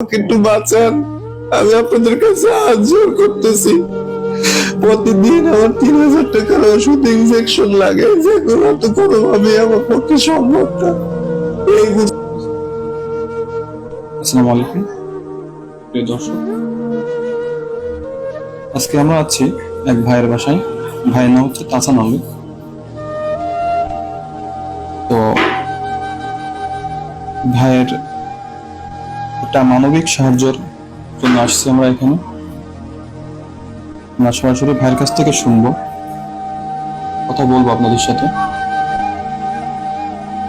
একটু বাঁচান, আমি আপনাদের কাছে হাত জোর করতেছি। প্রতিদিন আমার 3,000 টাকার ওষুধ ইনজেকশন লাগে, যেগুলো তো কোনোভাবেই আমার পক্ষে সম্ভব না। আসসালামু আলাইকুম প্রিয় দর্শক, আজকে আমরা আছি এক ভাইয়ের বাসায়। ভাইয়ের নাম হচ্ছে তাসান আলী। তো ভাইয়ের একটা মানবিক সাহায্যের জন্য আসছি আমরা এখানে। আমরা সরাসরি ভাইয়ের কাছ থেকে শুনবো, কথা বলবো আপনাদের সাথে।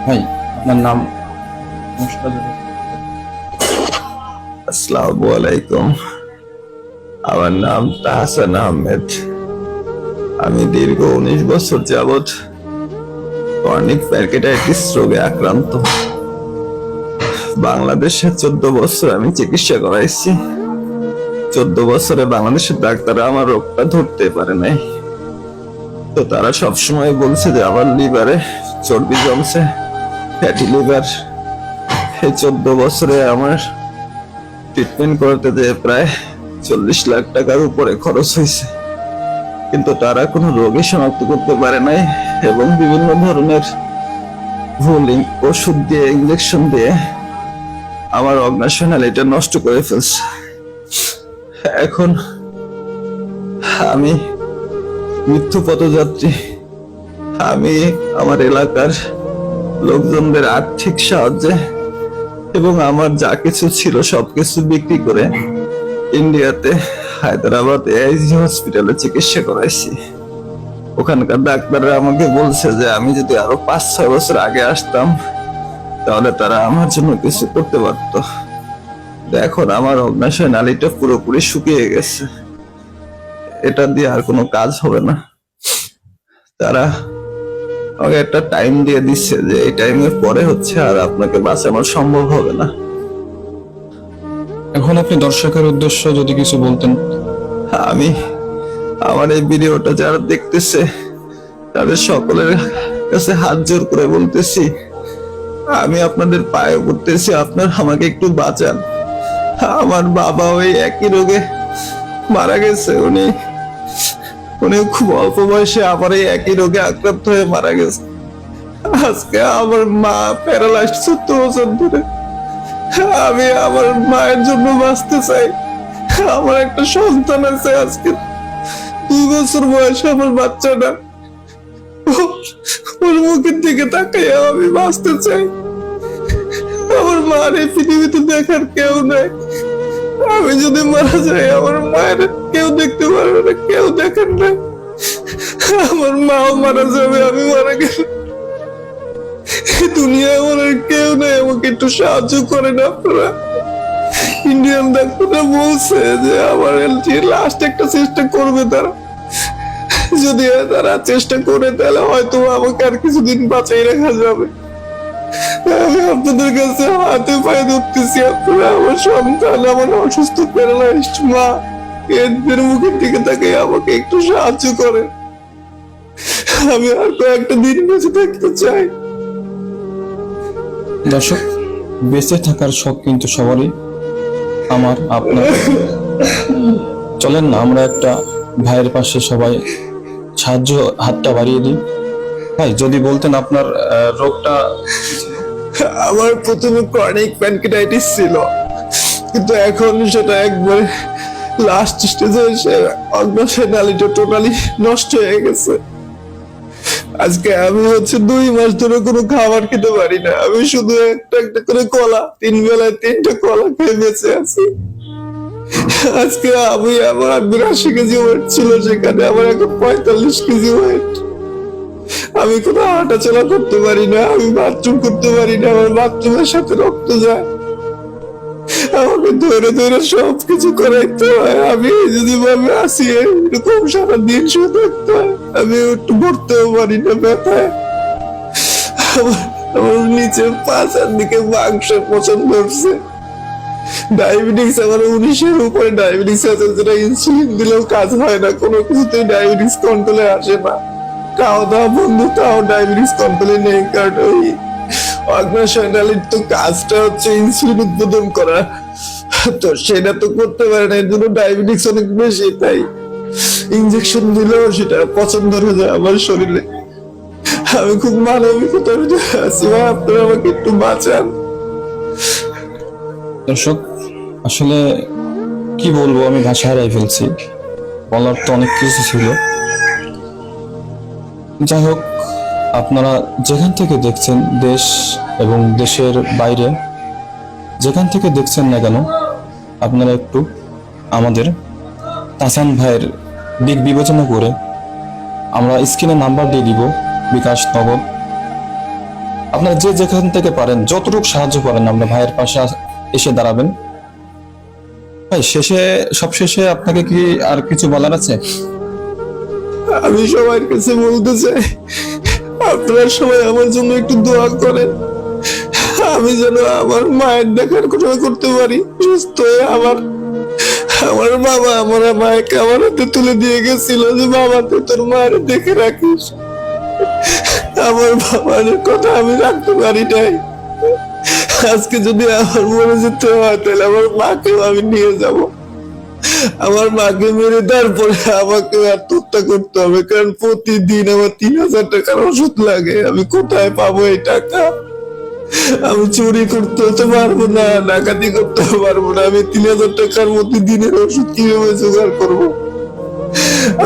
ভাই, আপনার নাম? আসসালামু আলাইকুম, আমার নাম তাহসান আহমেদ। আমি দীর্ঘ 19 বছর যাবৎ ক্রনিক প্যানক্রিয়াটাইটিস রোগে আক্রান্ত। বাংলাদেশে 14 বছর আমি চিকিৎসা করাইছি। 14 বছরে বাংলাদেশের ডাক্তাররা আমার রোগটা ধরতে পারে নাই। তো তারা সবসময় বলছে যে আমার লিভারে চর্বি জমছে, ফ্যাটি লিভার। এই 14 বছরে আমার ট্রিটমেন্ট করতে যে প্রায় 40 লাখ টাকার উপরে খরচ হয়েছে, কিন্তু তারা কোনো রোগী শনাক্ত করতে পারে নাই এবং বিভিন্ন ধরনের ভুল ওষুধ দিয়ে, ইনজেকশন দিয়ে আমার অর্গানাইজেশনাল এটা নষ্ট করে ফেলছে। এখন আমি মৃত্যু পথযাত্রী। আমি আমার এলাকার লোকজনদের আর্থিক সাহায্যে এবং আমার যা কিছু ছিল সবকিছু বিক্রি করে ইন্ডিয়াতে হায়দ্রাবাদ এআইজি হসপিটালে চিকিৎসা করাইছি। ওখানকার ডাক্তাররা আমাকে বলছে যে আমি যদি আরো 5-6 বছর আগে আসতাম তাহলে তারা আমার জন্য কিছু করতে পারতো। এখন আমার অগ্নাশয় নালীটা পুরোপুরি শুকিয়ে গেছে, এটা দিয়ে আর কোনো কাজ হবে না। তারা আমাকে একটা টাইম দিয়ে দিচ্ছে যে এই টাইমের পরে হচ্ছে আর আপনাকে বাঁচানো সম্ভব হবে না। এখন আপনি দর্শকের উদ্দেশ্য যদি কিছু বলতেন। আমি আমার এই ভিডিওটা যারা দেখতেছে তাদের সকলের কাছে হাত জোর করে বলতেছি, আমি আপনাদের পায়ে পড়তেছি, আপনারা আমাকে একটু বাঁচান। আমার বাবা ওই একই রোগে মারা গেছে। উনি খুব অল্প বয়সে আমার এই একই রোগে আক্রান্ত হয়ে মারা গেছে। আজকে আমার মা প্যারালাইজড 70 বছর ধরে। আমি আমার মায়ের জন্য বাঁচতে চাই। আমার একটা সন্তান আছে, আজকে 2 বছর বয়সে আমার বাচ্চাটা। ওর মুখের দিকে তাকাইয়া আমি বাঁচতে চাই। আমার মার এই পৃথিবীতে দেখার কেউ নাই। আমি যদি মারা যাই আমার মায়ের কেউ দেখতে পারবে না, কেউ দেখার নাই। আমার মাও মারা যাবে, আমি মারা গেলে দুনিয়ায় আমার আর কেউ নেই। আমাকে একটু সাহায্য করেন আপনারা। ইন্ডিয়ান ডাক্তাররা বলছে যে আমার লাস্ট একটা চেষ্টা করবে তারা। যদি তারা চেষ্টা করে তাহলে হয়তো আমাকে আর কিছুদিন বাঁচাই রাখা যাবে। আমি আপনাদের কাছে হাতে পায়ে ধরতেছি, আপনারা আমার সন্তান, আমার অসুস্থ প্যারালাইজড মা, এদের মুখের দিকে তাকে আমাকে একটু সাহায্য করেন। আমি আর কয়েকটা দিন বেঁচে থাকতে চাই। দর্শক, বেঁচে থাকার শখ কিন্তু সবারই, আমার, আপনার। চলেন না আমরা একটা ভাইয়ের পাশে সবাই সাহায্য হাতটা বাড়িয়ে দিই। ভাই, যদি বলতেন আপনার রোগটা। আমার প্রথমে ক্রনিক প্যানক্রিয়াটাইটিস ছিল, কিন্তু এখন সেটা একবারে লাস্ট স্টেজে এসে অগ্নাশয় নালীটা টোটালি নষ্ট হয়ে গেছে। আজকে আমি 2 মাস ধরে কোনো খাবার খেতে পারি না। আমি শুধু একটা একটা করে কলা, 3 বেলায় 3টা কলা খেয়ে বেঁচে আছি। আজকে আমার 82 কেজি ওয়েট ছিল, সেখানে আমার এখন 45 কেজি ওয়েট। আমি কোনো হাঁটাচলা করতে পারি না, আমি বাথরুম করতে পারি না, আমার বাথরুমের সাথে রক্ত যায়। আমাকে ধরে ধরে সবকিছু করাইতে হয়। আমি যদি ভাবে আসি এরকম সারাদিন শুয়ে থাকতে হয়। আমি একটু ভরতেও পারি না ব্যথায়। আমার নিচে পাঁচের দিকে মাংসের পছন্দ ধরছে। ডায়াবেটিস আমার 19-এর উপরে ডায়াবেটিস আছে, যেটা ইনসুলিন দিলেও কাজ হয় না, কোনো কিছুতেই ডায়াবেটিস কন্ট্রোলে আসে না। খাওয়া দাওয়া বন্ধু, তাও ডায়াবেটিস কন্ট্রোলে নেই। কারণ ওই অগ্নাশয় নালীর তো কাজটা হচ্ছে ইনসুলিন উৎপাদন করা। তো সেটা তো করতে পারে না, এর জন্য ডায়াবেটিস অনেক বেশি, তাই ইনজেকশন দিলেও সেটা পছন্দ হয়ে যায় আমার শরীরে। আমি খুব মানবিকতার ভিতরে আছি ভাই, আপনারা আমাকে একটু বাঁচান। দর্শক, আসলে কি বলবো, আমি ভাষা হারাই ফেলছি, বলার তো অনেক কিছু ছিল। যাই হোক, আপনারা যেখান থেকে দেখছেন, দেশ এবং দেশের বাইরে যেখান থেকে দেখছেন না কেন, আপনারা একটু আমাদের তাসান ভাইয়ের দিক বিবেচনা করে আমরা স্ক্রিনে নাম্বার দিয়ে দিব, বিকাশ, নগদ, আপনারা যে যেখান থেকে পারেন যতটুকু সাহায্য করেন আমরা ভাইয়ের পাশে এসে দাঁড়াবেন। ভাই, সবশেষে আপনাকে কি আর কিছু বলার আছে? আমি সবার কাছে বলতে চাই, আপনারা সবাই আমার জন্য একটু দোয়া করেন, আমি যেন আমার মায়ের দেখার কথা করতে পারি সুস্থ হয়ে। আমার বাবা আমার মাকে আমার হাতে তুলে দিয়ে গেছিল যে, বাবা তুই তোর মায়ের দেখে রাখিস। আমার বাবার কথা আমি রাখতে পারি নাই। আজকে যদি আমার মরে যেতে হয় তাহলে আমার মাকেও আমি নিয়ে যাব। আমার মাকে মেরে তারপরে আমাকে আত্মহত্যা করতে হবে, কারণ প্রতিদিন আমার 3,000 টাকার ওষুধ লাগে। আমি কোথায় পাবো এই টাকা? আমি চুরি করতে তো পারবো না, ডাকাতি করতে পারবো না, আমি 3,000 টাকার মধ্যে দিনের ওষুধ কিভাবে জোগাড় করবো?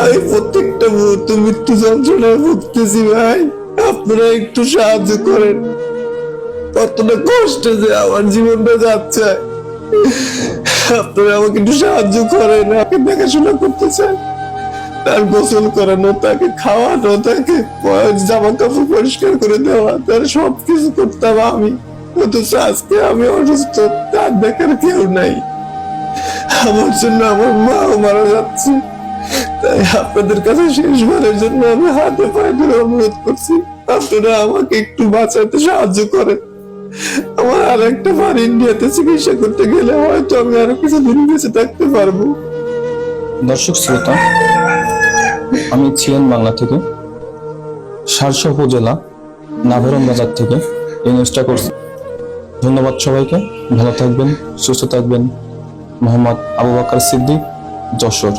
আমি প্রত্যেকটা মুহূর্তে মৃত্যু যন্ত্রণায় ভুগতেছি ভাই, আপনারা একটু সাহায্য করেন। কতটা কষ্টে যে আমার জীবনটা যাচ্ছে, আপনারা আমাকে একটু সাহায্য করেন। আমাকে দেখাশোনা করতে চাই, তার গোসল করানো, তাকে খাওয়ানো, তাকে জামা কাপড় পরিষ্কার করে দেওয়া, তার সবকিছু করতাম আমি। অথচ আজকে আমি অসুস্থ, তার দেখার কেউ নাই। আমার জন্য আমার মাও মারা যাচ্ছে। তাই আপনাদের কাছে শেষবারের জন্য আমি হাতে পায়ে ধরে অনুরোধ করছি, আপনারা আমাকে একটু বাঁচাতে সাহায্য করেন। আমার আর একটা বার ইন্ডিয়াতে চিকিৎসা করতে গেলে হয়তো আমি আরো কিছুদিন বেঁচে থাকতে পারবো। দর্শক শ্রোতা, আমি ছিলেন বাংলা থেকে, সারসা উপজেলা নাভরম বাজার থেকে এই নিউজটা করছি। ধন্যবাদ সবাইকে, ভালো থাকবেন, সুস্থ থাকবেন। মোহাম্মদ আবু বকর সিদ্দিক, যশোর।